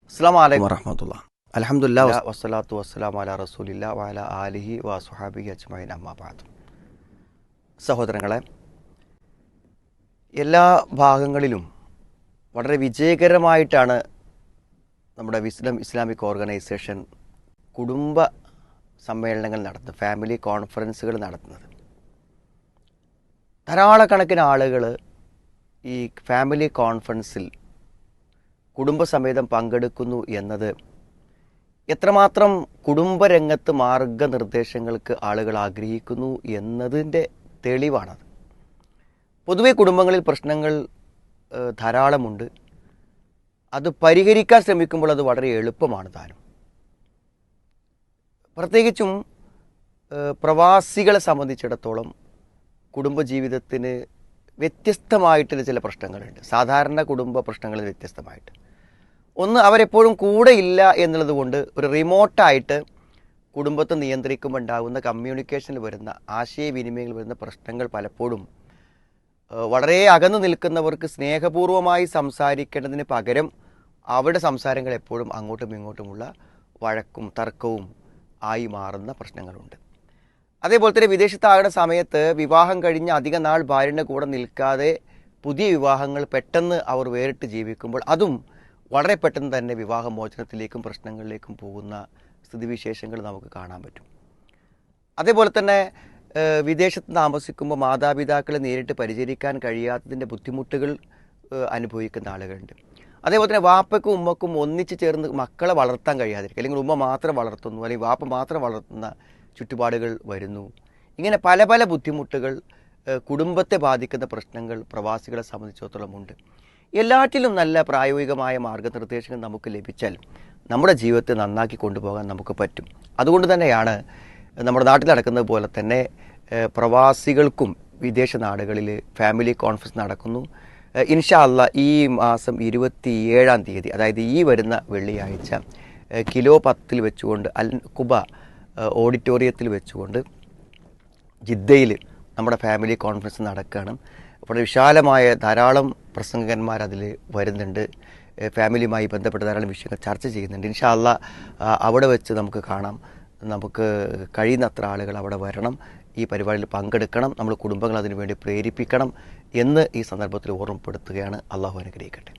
അസ്സലാമു അലൈക്കും വറഹ്മത്തുള്ളാഹി. അൽഹംദുലില്ലാഹ് വസ്സലാത്തു വസ്സലാമു അലാ റസൂലില്ലാ വഅലാ ആലിഹി വസ്വഹാബിഹി അജ്മഈൻ അമ്മാ ബഅദ്. സഹോദരങ്ങളെ, എല്ലാ ഭാഗങ്ങളിലും വളരെ വിജയകരമായിട്ടാണ് നമ്മുടെ വിസ്ഡം ഇസ്ലാമിക് ഓർഗനൈസേഷൻ കുടുംബ സമ്മേളനങ്ങൾ നടത്തുന്നത്, ഫാമിലി കോൺഫറൻസുകൾ നടത്തുന്നത്. ധാരാളക്കണക്കിന് ആളുകൾ ഈ ഫാമിലി കോൺഫറൻസിൽ കുടുംബസമേതം പങ്കെടുക്കുന്നു എന്നത് എത്രമാത്രം കുടുംബരംഗത്ത് മാർഗനിർദ്ദേശങ്ങൾക്ക് ആളുകൾ ആഗ്രഹിക്കുന്നു എന്നതിൻ്റെ തെളിവാണത്. പൊതുവെ കുടുംബങ്ങളിൽ പ്രശ്നങ്ങൾ ധാരാളമുണ്ട്. അത് പരിഹരിക്കാൻ ശ്രമിക്കുമ്പോൾ അത് വളരെ എളുപ്പമാണ് താനും. പ്രത്യേകിച്ചും പ്രവാസികളെ സംബന്ധിച്ചിടത്തോളം കുടുംബജീവിതത്തിന് വ്യത്യസ്തമായിട്ടുള്ള ചില പ്രശ്നങ്ങളുണ്ട്. സാധാരണ കുടുംബ പ്രശ്നങ്ങളിൽ വ്യത്യസ്തമായിട്ട് ഒന്ന്, അവരെപ്പോഴും കൂടെ ഇല്ല എന്നുള്ളത് കൊണ്ട് ഒരു റിമോട്ടായിട്ട് കുടുംബത്തെ നിയന്ത്രിക്കുമ്പോൾ ഉണ്ടാകുന്ന കമ്മ്യൂണിക്കേഷനിൽ വരുന്ന ആശയവിനിമയങ്ങളിൽ വരുന്ന പ്രശ്നങ്ങൾ പലപ്പോഴും വളരെ അകന്നു നിൽക്കുന്നവർക്ക് സ്നേഹപൂർവ്വമായി സംസാരിക്കേണ്ടതിന് പകരം അവരുടെ സംസാരങ്ങൾ എപ്പോഴും അങ്ങോട്ടും ഇങ്ങോട്ടുമുള്ള വഴക്കും തർക്കവും ആയി മാറുന്ന പ്രശ്നങ്ങളുണ്ട്. അതേപോലെ തന്നെ വിദേശത്താകുന്ന സമയത്ത് വിവാഹം കഴിഞ്ഞ് അധിക നാൾ ഭാര്യയുടെ കൂടെ നിൽക്കാതെ പുതിയ വിവാഹങ്ങൾ പെട്ടെന്ന് അവർ വേറിട്ട് ജീവിക്കുമ്പോൾ അതും വളരെ പെട്ടെന്ന് തന്നെ വിവാഹമോചനത്തിലേക്കും പ്രശ്നങ്ങളിലേക്കും പോകുന്ന സ്ഥിതിവിശേഷങ്ങൾ നമുക്ക് കാണാൻ പറ്റും. അതേപോലെ തന്നെ വിദേശത്ത് താമസിക്കുമ്പോൾ മാതാപിതാക്കളെ നേരിട്ട് പരിചരിക്കാൻ കഴിയാത്തതിൻ്റെ ബുദ്ധിമുട്ടുകൾ അനുഭവിക്കുന്ന ആളുകളുണ്ട്. അതേപോലെ തന്നെ വാപ്പയ്ക്കും ഉമ്മക്കും ഒന്നിച്ച് ചേർന്ന് മക്കളെ വളർത്താൻ കഴിയാതിരിക്കുക, അല്ലെങ്കിൽ ഉമ്മ മാത്രം വളർത്തുന്നു, അല്ലെങ്കിൽ വാപ്പ മാത്രം വളർത്തുന്ന ചുറ്റുപാടുകൾ വരുന്നു. ഇങ്ങനെ പല പല ബുദ്ധിമുട്ടുകൾ, കുടുംബത്തെ ബാധിക്കുന്ന പ്രശ്നങ്ങൾ പ്രവാസികളെ സംബന്ധിച്ചിടത്തോളം ഉണ്ട്. എല്ലാറ്റിലും നല്ല പ്രായോഗികമായ മാർഗനിർദ്ദേശങ്ങൾ നമുക്ക് ലഭിച്ചാൽ നമ്മുടെ ജീവിതത്തെ നന്നാക്കി കൊണ്ടുപോകാൻ നമുക്ക് പറ്റും. അതുകൊണ്ട് തന്നെയാണ് നമ്മുടെ നാട്ടിൽ നടക്കുന്നത് പോലെ തന്നെ പ്രവാസികൾക്കും വിദേശ നാടുകളിൽ ഫാമിലി കോൺഫറൻസ് നടക്കുന്നു. ഇൻഷാ അല്ലാഹ് ഈ മാസം 27-ാം തീയതി, അതായത് ഈ വരുന്ന വെള്ളിയാഴ്ച കിലോ 10 വെച്ചുകൊണ്ട് അൽ കുബ ഓഡിറ്റോറിയത്തിൽ വെച്ചുകൊണ്ട് ജിദ്ദയിൽ നമ്മുടെ ഫാമിലി കോൺഫറൻസ് നടക്കുകയാണ്. വളരെ വിശാലമായ ധാരാളം പ്രസംഗകന്മാർ അതിൽ വരുന്നുണ്ട്. ഫാമിലിയുമായി ബന്ധപ്പെട്ട ധാരാളം വിഷയങ്ങൾ ചർച്ച ചെയ്യുന്നുണ്ട്. ഇൻഷാ അല്ലാഹ് അവിടെ വെച്ച് നമുക്ക് കാണാം. നമുക്ക് കഴിയുന്നത്ര ആളുകൾ അവിടെ വരണം, ഈ പരിപാടിയിൽ പങ്കെടുക്കണം, നമ്മൾ കുടുംബങ്ങൾ അതിനു വേണ്ടി പ്രേരിപ്പിക്കണം എന്ന് ഈ സന്ദർഭത്തിൽ ഓർമ്മപ്പെടുത്തുകയാണ്. അള്ളാഹു അനുഗ്രഹിക്കട്ടെ.